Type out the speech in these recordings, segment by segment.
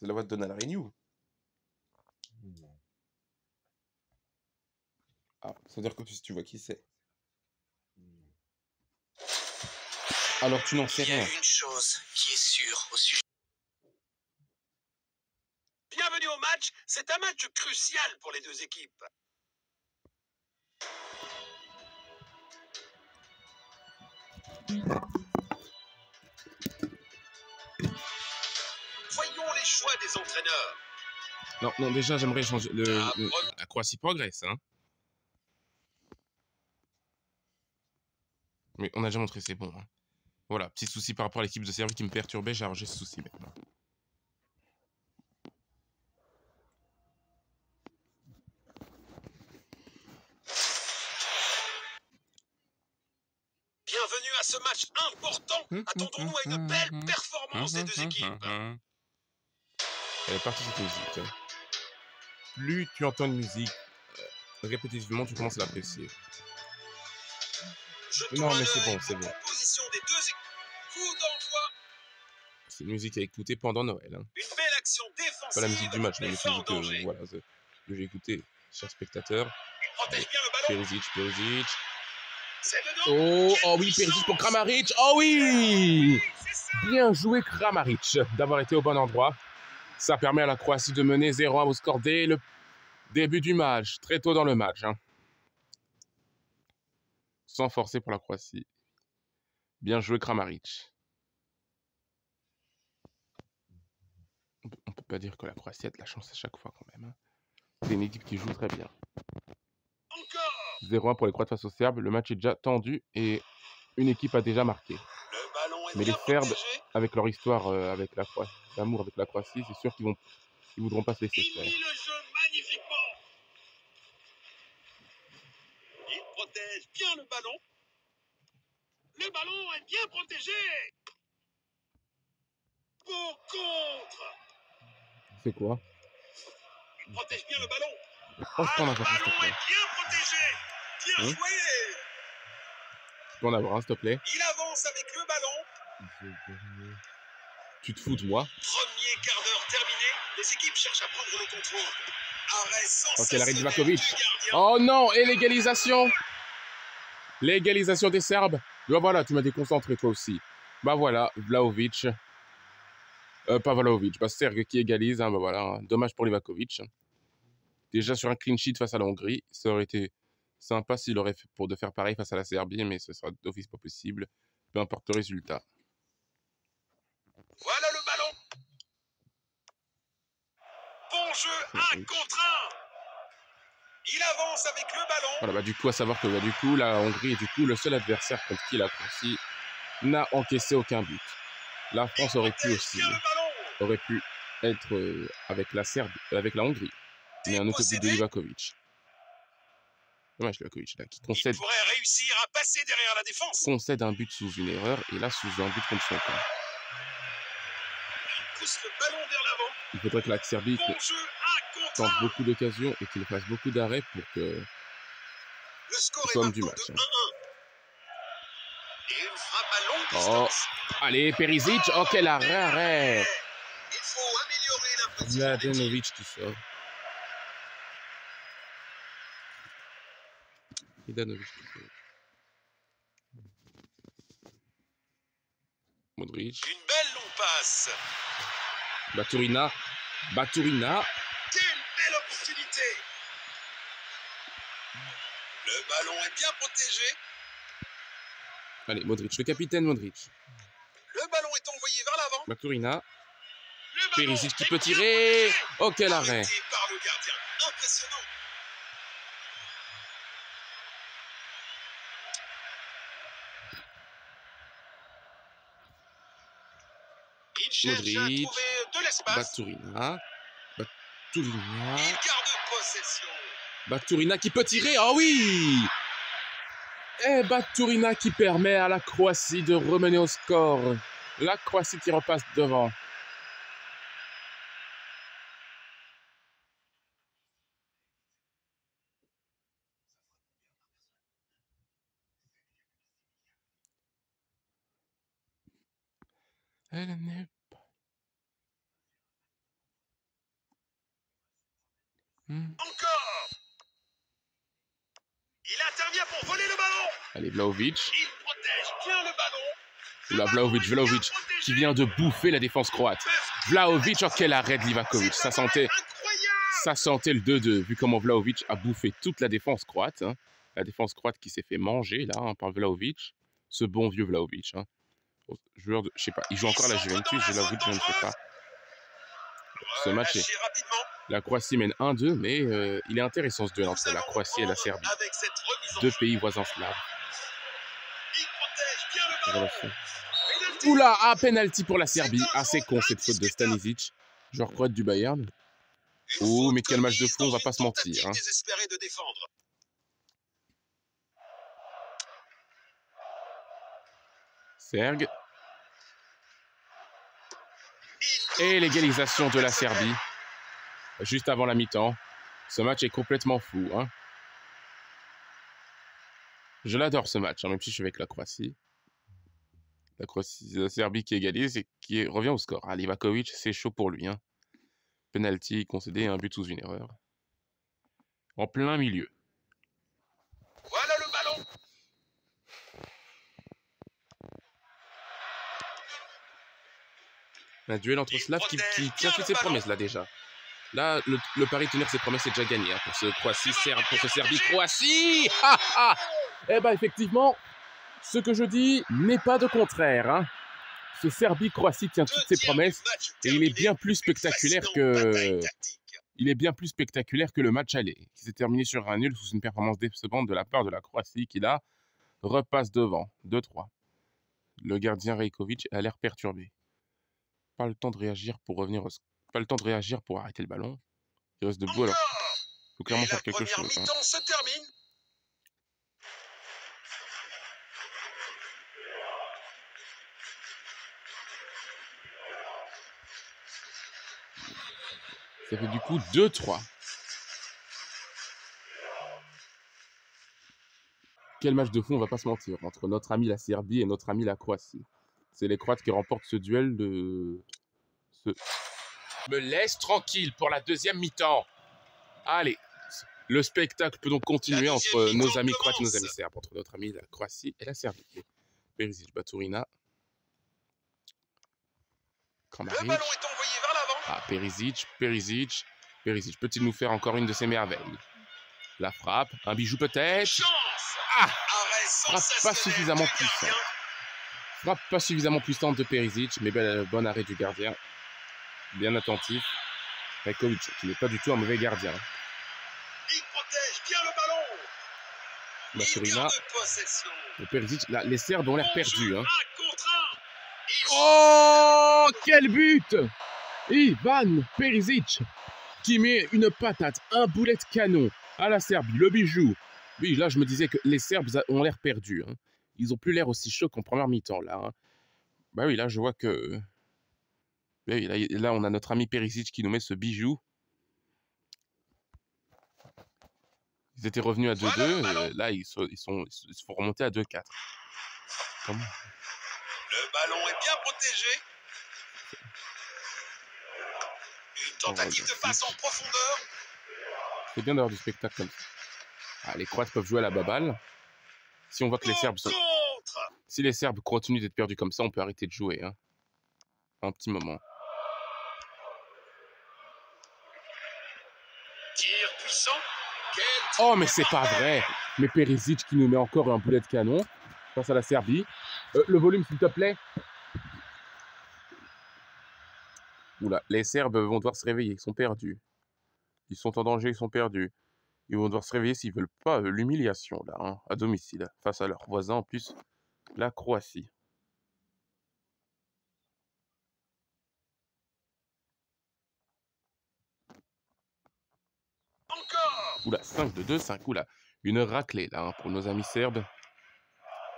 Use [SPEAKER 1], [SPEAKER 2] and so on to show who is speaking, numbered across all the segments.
[SPEAKER 1] C'est la voix de Donald Renew. Ah, ça veut dire que tu vois qui c'est. Alors tu n'en sais rien.
[SPEAKER 2] Il y a une chose qui est sûre au sujet. Bienvenue au match. C'est un match crucial pour les deux équipes. Voyons les choix des entraîneurs.
[SPEAKER 1] Non, déjà j'aimerais changer. La Croatie progresse, hein. Mais on a déjà montré, c'est bon. Hein. Voilà, petit souci par rapport à l'équipe de Serbie qui me perturbait, j'ai arrangé ce souci maintenant.
[SPEAKER 2] Bienvenue à ce match important. Attendons-nous à une belle performance des deux équipes.
[SPEAKER 1] Elle est partie cette musique. Hein. Plus tu entends une musique répétitivement, tu commences à l'apprécier. Non, mais c'est bon, c'est bon. C'est une musique à écouter pendant Noël. Hein.
[SPEAKER 2] Une belle action défensive.
[SPEAKER 1] Pas la musique du match, mais la musique que, voilà, que j'ai écoutée, chers spectateurs.
[SPEAKER 2] Protège bien le ballon.
[SPEAKER 1] Perisic.
[SPEAKER 2] Oh
[SPEAKER 1] Oui, Perisic pour Kramaric. Oh oui, bien joué Kramaric d'avoir été au bon endroit. Ça permet à la Croatie de mener 0-1 au score dès le début du match, très tôt dans le match. Hein. Sans forcer pour la Croatie. Bien joué Kramaric. On peut pas dire que la Croatie a de la chance à chaque fois quand même. Hein. C'est une équipe qui joue très bien. 0-1 pour les Croates face aux Serbes. Le match est déjà tendu et une équipe a déjà marqué. Mais les Serbes, avec leur histoire, avec la Croatie, l'amour avec la Croatie, c'est sûr qu'ils voudront pas se laisser faire.
[SPEAKER 2] Il lit le jeu magnifiquement. Il protège bien le ballon. Le ballon est bien protégé. Pour contre.
[SPEAKER 1] C'est quoi?
[SPEAKER 2] Il protège bien le ballon.
[SPEAKER 1] Oh, je peux en avoir un,
[SPEAKER 2] Le
[SPEAKER 1] s'il te
[SPEAKER 2] ballon
[SPEAKER 1] plaît.
[SPEAKER 2] est bien protégé. Bien joué.
[SPEAKER 1] Je peux en avoir un, s'il te plaît.
[SPEAKER 2] Il avance avec le ballon.
[SPEAKER 1] Tu te fous de moi?
[SPEAKER 2] Premier quart d'heure terminé. Les équipes cherchent à prendre le contrôle. Arrêt sans
[SPEAKER 1] Ok, l'arrêt de
[SPEAKER 2] cesse
[SPEAKER 1] Livakovic.
[SPEAKER 2] du gardien.
[SPEAKER 1] Oh non, et l'égalisation. L'égalisation des Serbes. Bah voilà, tu m'as déconcentré toi aussi. Bah voilà, Vlahovic. Pas Vlahovic, bah Serg qui égalise. Hein, bah voilà, hein. Dommage pour Livakovic. Déjà sur un clean sheet face à la Hongrie, ça aurait été sympa s'il aurait fait pour de faire pareil face à la Serbie, mais ce sera d'office pas possible. Peu importe le résultat.
[SPEAKER 2] Voilà le ballon. Bon jeu, 1 contre 1. Il avance avec le ballon.
[SPEAKER 1] Voilà, bah du coup, à savoir que bah, du coup, la Hongrie est du coup le seul adversaire contre qui la Croatie n'a encaissé aucun but. La France aurait pu aussi, aurait pu être avec la Serbie, avec la Hongrie, mais un autre but de Livakovic. Dommage Livakovic là, qui concède.
[SPEAKER 2] Il pourrait réussir à passer derrière la défense.
[SPEAKER 1] Concède un but sous une erreur et là sous un but contre son camp.
[SPEAKER 2] Il pousse le ballon vers l'avant.
[SPEAKER 1] Il faudrait que la Serbie tente beaucoup d'occasions et qu'il fasse beaucoup d'arrêts pour que
[SPEAKER 2] le score
[SPEAKER 1] soit homme du match.
[SPEAKER 2] Hein. Et une frappe à longue distance.
[SPEAKER 1] Allez, Perisic. Oh, quel arrêt.
[SPEAKER 2] Il faut améliorer la position.
[SPEAKER 1] Mladenovic qui sort. Mladenovic qui sort. Modric.
[SPEAKER 2] Une belle longue passe.
[SPEAKER 1] Baturina.
[SPEAKER 2] Quelle belle opportunité. Le ballon est bien protégé.
[SPEAKER 1] Allez, Modric, le capitaine Modric.
[SPEAKER 2] Le ballon est envoyé vers l'avant.
[SPEAKER 1] Baturina. Perisic qui peut tirer. Oh, quel arrêt.
[SPEAKER 2] Par le gardien. Impressionnant. Il cherche à trouver de l'espace.
[SPEAKER 1] Baturina.
[SPEAKER 2] Il garde possession.
[SPEAKER 1] Baturina qui peut tirer. Oh oui. Et Baturina qui permet à la Croatie de remener au score. La Croatie qui repasse devant. Elle n'est pas.
[SPEAKER 2] Encore. Il intervient pour voler le ballon.
[SPEAKER 1] Allez, Vlahovic.
[SPEAKER 2] Il protège bien le ballon.
[SPEAKER 1] Là, Vlahovic qui vient de bouffer la défense croate. Vlahovic, oh, quel arrêt de Livakovic. Ça sentait le 2-2, vu comment Vlahovic a bouffé toute la défense croate. Hein. La défense croate qui s'est fait manger, là, hein, par Vlahovic. Ce bon vieux Vlahovic. Hein. Joueur de, je sais pas, il joue encore à la Juventus, Vlahovic, je ne sais pas. Ce match est... La Croatie mène 1-2, mais il est intéressant ce duel entre la Croatie et la Serbie. Deux pays voisins slaves. Oula, ah, penalty pour la Serbie. Ah, c'est con cette faute de Stanisic, joueur croate du Bayern. Oh, mais quel match de fou, on va pas se mentir. Hein. Serg. Et l'égalisation de la Serbie. Juste avant la mi-temps. Ce match est complètement fou. Hein. Je l'adore ce match, hein, même si je suis avec la Croatie. La Serbie qui égalise et qui revient au score. Ah, Livakovic, c'est chaud pour lui. Hein. Penalty concédé, un but sous une erreur. En plein milieu.
[SPEAKER 2] Voilà le ballon.
[SPEAKER 1] Un duel entre Slaves qui tient toutes ses promesses là déjà. Là, le pari de tenir ses promesses est déjà gagné. Hein, pour ce Serbie-Croatie. Eh bien, effectivement, ce que je dis n'est pas de contraire. Hein. Ce Serbie-Croatie tient toutes ses promesses et il est bien plus spectaculaire que... Il est bien plus spectaculaire que le match aller, qui s'est terminé sur un nul sous une performance décevante de la part de la Croatie qui là repasse devant, 2-3. Le gardien Rajkovic a l'air perturbé. Pas le temps de réagir pour revenir au... Pas le temps de réagir pour arrêter le ballon. Il reste debout alors. Il faut clairement faire quelque chose. Hein.
[SPEAKER 2] Se termine.
[SPEAKER 1] Ça fait du coup 2-3. Quel match de fou, on va pas se mentir, entre notre ami la Serbie et notre ami la Croatie. C'est les Croates qui remportent ce duel de... Me laisse tranquille pour la deuxième mi-temps. Allez, le spectacle peut donc continuer entre nos amis croates et nos amis serbes, entre notre ami la Croatie et la Serbie. Perisic, Baturina. Kramaric.
[SPEAKER 2] Le ballon est envoyé vers l'avant.
[SPEAKER 1] Ah, Perisic. Peut-il nous faire encore une de ses merveilles? La frappe, un bijou peut-être. Ah, frappe pas suffisamment puissante. Frappe pas suffisamment puissante de Perisic, mais bon arrêt du gardien. Bien attentif. Rajkovic, qui n'est pas du tout un mauvais gardien.
[SPEAKER 2] Il protège bien le ballon.
[SPEAKER 1] Baturina. Le Perisic, là, les Serbes ont l'air perdus. Hein.
[SPEAKER 2] Oh,
[SPEAKER 1] quel but! Ivan Perisic qui met une patate, un boulet de canon à la Serbie, le bijou. Oui, là, je me disais que les Serbes ont l'air perdus. Hein. Ils n'ont plus l'air aussi chauds qu'en première mi-temps, là. Hein. Bah oui, là, je vois que... Oui, là, on a notre ami Perisic qui nous met ce bijou. Ils étaient revenus à 2-2, et là, ils se font remonter à 2-4. Comment ?
[SPEAKER 2] Le ballon est bien protégé. Une tentative de passe en profondeur.
[SPEAKER 1] C'est bien d'avoir du spectacle comme ça. Ah, les Croates peuvent jouer à la baballe. Si on voit que les Serbes sont... Si les Serbes continuent d'être perdus comme ça, on peut arrêter de jouer. Hein. Un petit moment.
[SPEAKER 2] Tir puissant.
[SPEAKER 1] Oh, mais c'est pas vrai. Mais Perisic qui nous met encore un boulet de canon face à la Serbie. Le volume, s'il te plaît. Oula, les Serbes vont devoir se réveiller. Ils sont perdus. Ils sont en danger, ils sont perdus. Ils vont devoir se réveiller s'ils veulent pas l'humiliation, là, hein, à domicile, face à leurs voisins, en plus, la Croatie.
[SPEAKER 2] Encore.
[SPEAKER 1] Oula, 5-2, 5, oula. Une raclée, là, hein, pour nos amis serbes.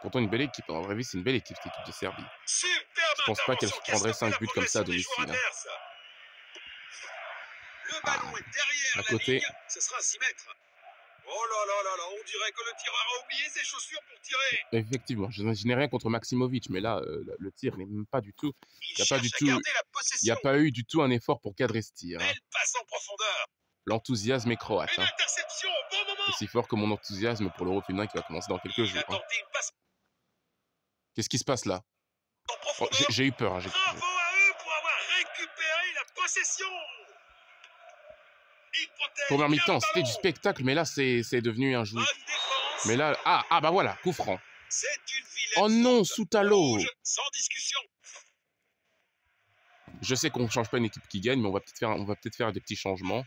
[SPEAKER 1] Pourtant, une belle équipe. En vrai, c'est une belle équipe, cette équipe de Serbie. Je pense pas qu'elle se prendrait 5 buts comme ça à domicile. Hein.
[SPEAKER 2] Le ballon est derrière
[SPEAKER 1] à côté.
[SPEAKER 2] Ligne. Ce sera 6 mètres. Oh là là là là, on dirait que le tireur a oublié ses chaussures pour tirer.
[SPEAKER 1] Effectivement, je n'ai rien contre Maximovic, mais là, le tir n'est même pas du tout... Il n'y a pas eu du tout un effort pour cadrer ce tir.
[SPEAKER 2] Belle passe en profondeur.
[SPEAKER 1] L'enthousiasme est croate.
[SPEAKER 2] Une
[SPEAKER 1] Hein.
[SPEAKER 2] interception au bon moment.
[SPEAKER 1] Aussi fort que mon enthousiasme pour l'Euro féminin qui va commencer dans quelques
[SPEAKER 2] Il
[SPEAKER 1] jours.
[SPEAKER 2] a
[SPEAKER 1] Hein.
[SPEAKER 2] tenté une passe
[SPEAKER 1] Qu'est-ce qui se passe là?
[SPEAKER 2] en
[SPEAKER 1] Oh,
[SPEAKER 2] profondeur.
[SPEAKER 1] j'ai eu peur. Hein,
[SPEAKER 2] Bravo à eux pour avoir récupéré la possession. Il protège
[SPEAKER 1] Première
[SPEAKER 2] bien
[SPEAKER 1] mi-temps,
[SPEAKER 2] le
[SPEAKER 1] c'était du
[SPEAKER 2] ballon.
[SPEAKER 1] spectacle, mais là, c'est devenu un jeu.
[SPEAKER 2] Bonne défense.
[SPEAKER 1] Mais là, ah bah voilà, coup franc.
[SPEAKER 2] C'est une vilaine
[SPEAKER 1] Oh non,
[SPEAKER 2] faute.
[SPEAKER 1] Soutalo.
[SPEAKER 2] Rouge, sans discussion.
[SPEAKER 1] Je sais qu'on ne change pas une équipe qui gagne, mais on va peut-être faire des petits changements.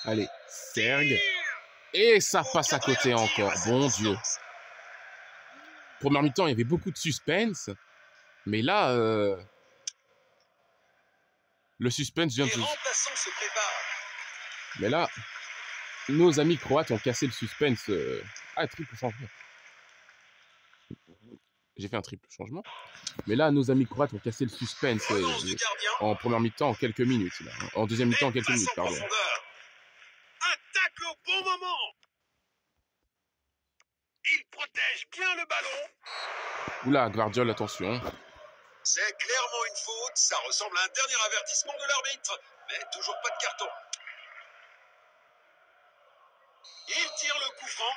[SPEAKER 1] Allez, Sergue. Et ça passe à côté encore, bon Dieu. Première mi-temps, il y avait beaucoup de suspense. Mais là, le suspense vient de...
[SPEAKER 2] Les remplaçants se préparent.
[SPEAKER 1] Mais là, nos amis croates ont cassé le suspense. Ah, triple changement. J'ai fait un triple changement. Mais là, nos amis croates ont cassé le suspense
[SPEAKER 2] Relance du gardien.
[SPEAKER 1] en première mi-temps en quelques minutes. Là. En deuxième mi-temps en quelques minutes, pardon.
[SPEAKER 2] Un tacle au bon moment. Il protège bien le ballon.
[SPEAKER 1] Oula, Guardiola, attention.
[SPEAKER 2] C'est clairement une faute. Ça ressemble à un dernier avertissement de l'arbitre. Mais toujours pas de carton. Il tire le coup franc.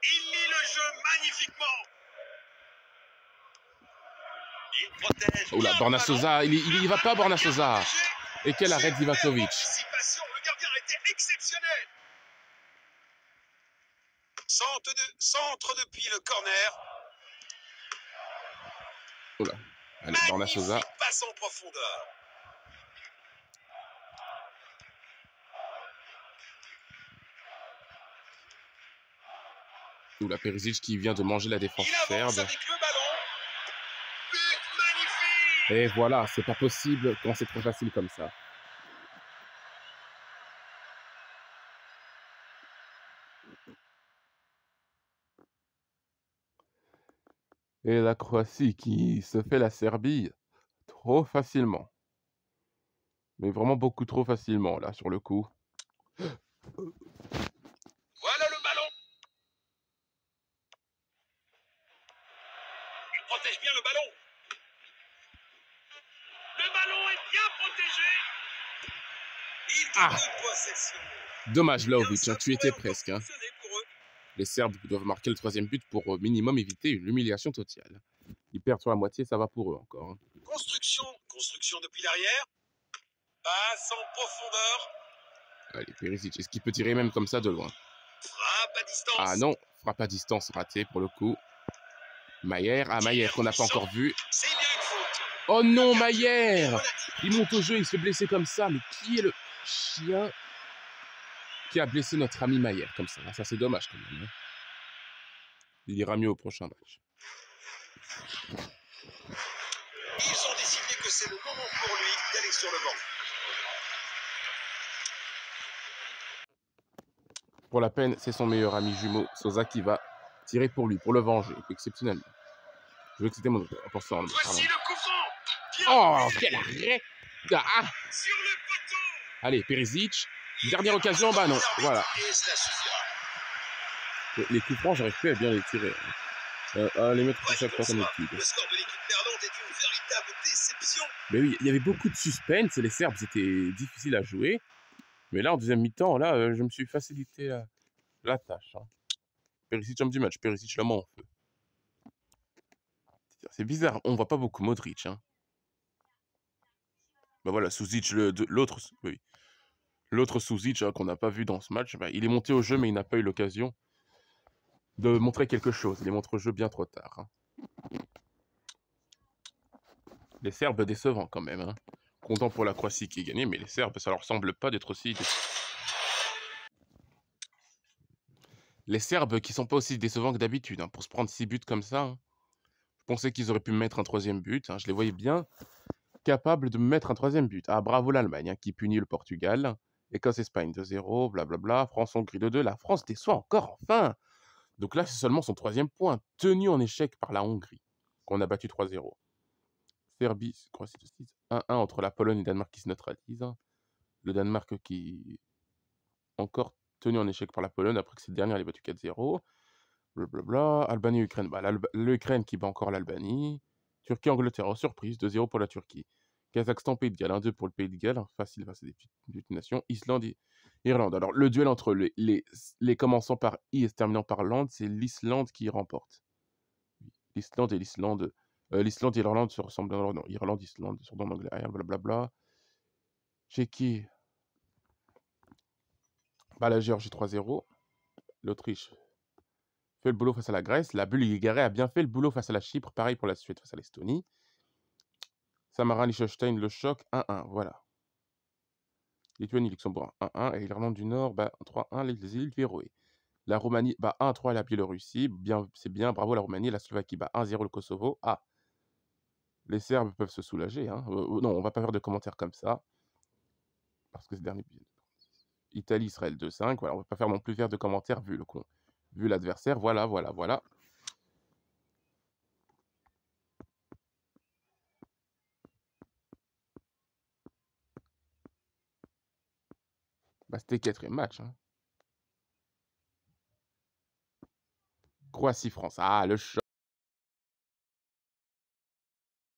[SPEAKER 2] Il lit le jeu magnifiquement. Il protège.
[SPEAKER 1] Oula, Borna Sosa, il y va pas, Borna Sosa. Et quel arrêt d'Ivakovic.
[SPEAKER 2] Le gardien a été exceptionnel. Centre depuis le corner.
[SPEAKER 1] Oula, allez, Borna Sosa.
[SPEAKER 2] Passe en profondeur.
[SPEAKER 1] Oula, Perisic qui vient de manger la défense serbe.
[SPEAKER 2] Avec le ballon. But magnifique.
[SPEAKER 1] Et voilà, c'est pas possible quand c'est trop facile comme ça. Et la Croatie qui se fait la Serbie trop facilement. Mais vraiment beaucoup trop facilement, là, sur le coup.
[SPEAKER 2] Voilà le ballon. Il protège bien le ballon. Le ballon est bien protégé. Il garde possession.
[SPEAKER 1] Dommage, Vlahovic, hein, tu étais presque. Hein.
[SPEAKER 2] Pour eux.
[SPEAKER 1] Les Serbes doivent marquer le troisième but pour au minimum éviter l'humiliation totale. Ils perdent sur la moitié, ça va pour eux encore. Hein.
[SPEAKER 2] Construction depuis l'arrière. Passe en profondeur.
[SPEAKER 1] Allez, Perisic, est-ce qu'il peut tirer même comme ça de loin?
[SPEAKER 2] Frappe à distance.
[SPEAKER 1] Ah non, frappe à distance ratée pour le coup. Maillère, Maillère qu'on n'a pas encore vu.
[SPEAKER 2] C'est bien une faute.
[SPEAKER 1] Oh non, Maillère! Il monte au jeu, il se fait blesser comme ça. Mais qui est le chien qui a blessé notre ami Maillère comme ça? Ça, c'est dommage quand même. Hein. Il ira mieux au prochain match.
[SPEAKER 2] Ils ont décidé que c'est le moment pour lui d'aller sur le banc.
[SPEAKER 1] Pour la peine, c'est son meilleur ami jumeau, Sosa, qui va tirer pour lui, pour le venger, exceptionnellement. Je veux que c'était mon important.
[SPEAKER 2] Voici le coup franc.
[SPEAKER 1] Oh, quel arrêt! Ah.
[SPEAKER 2] Sur le poteau.
[SPEAKER 1] Allez, Perisic. Dernière occasion, bah non. Voilà.
[SPEAKER 2] Et cela suffira.
[SPEAKER 1] Les coups francs, j'arrive plus à bien les tirer. À les mettre à chaque fois comme d'habitude.
[SPEAKER 2] Le score de l'équipe perdante est une véritable déception.
[SPEAKER 1] Mais oui, il y avait beaucoup de suspense. Les Serbes, c'était difficile à jouer. Mais là, en deuxième mi-temps, là, je me suis facilité la tâche. Hein. Perisic, homme du match. Perisic, l'homme en feu. C'est bizarre, on voit pas beaucoup Modric. Hein. Bah voilà, Suzic, l'autre, oui. L'autre Suzic hein, qu'on n'a pas vu dans ce match, bah, il est monté au jeu, mais il n'a pas eu l'occasion de montrer quelque chose. Il est montré au jeu bien trop tard. Hein. Les Serbes décevants quand même. Hein. Content pour la Croatie qui est gagnée, mais les Serbes, ça leur semble pas d'être aussi... Les Serbes qui sont pas aussi décevants que d'habitude, hein, pour se prendre 6 buts comme ça. Hein. Je pensais qu'ils auraient pu me mettre un troisième but. Hein. Je les voyais bien capables de me mettre un troisième but. Ah, bravo l'Allemagne, hein, qui punit le Portugal. Écosse-Espagne 2-0, blablabla. France-Hongrie 2-2. La France déçoit encore, enfin. Donc là, c'est seulement son troisième point, tenu en échec par la Hongrie, qu'on a battu 3-0. Serbie, Croatie 1-1 entre la Pologne et le Danemark qui se neutralisent. Hein. Le Danemark qui encore tenu en échec par la Pologne après que cette dernière ait battu 4-0. Blablabla. Albanie-Ukraine. Bah, l'Ukraine qui bat encore l'Albanie. Turquie-Angleterre, en surprise, 2-0 pour la Turquie. Kazakhstan-Pays de Galles, 1-2 pour le Pays de Galles. Facile face à des petites nations. Islande-Irlande. Alors, le duel entre les commençant par I et se terminant par Land, c'est l'Islande qui remporte. L'Islande et l'Islande. L'Islande et l'Irlande se ressemblent dans leur nom. Irlande, Islande, surnom en anglais, blablabla. Tchéquie. Bah, la Géorgie 3-0. L'Autriche fait le boulot face à la Grèce. La Bulgarie a bien fait le boulot face à la Chypre. Pareil pour la Suède face à l'Estonie. Samarin, Liechtenstein, le choc, 1-1. Voilà. Lituanie, Luxembourg, 1-1. Et l'Irlande du Nord, 3-1, les îles Féroé. La Roumanie, 1-3 la Biélorussie. C'est bien, bravo la Roumanie. La Slovaquie, 1-0 le Kosovo. Ah, les Serbes peuvent se soulager. Hein. Non, on va pas faire de commentaires comme ça. Parce que ce dernier... Italie, Israël, 2-5. Voilà, on va pas faire non plus de commentaires vu l'adversaire. Voilà. C'était le 4e match. Hein. Croatie-France. Ah, le choc.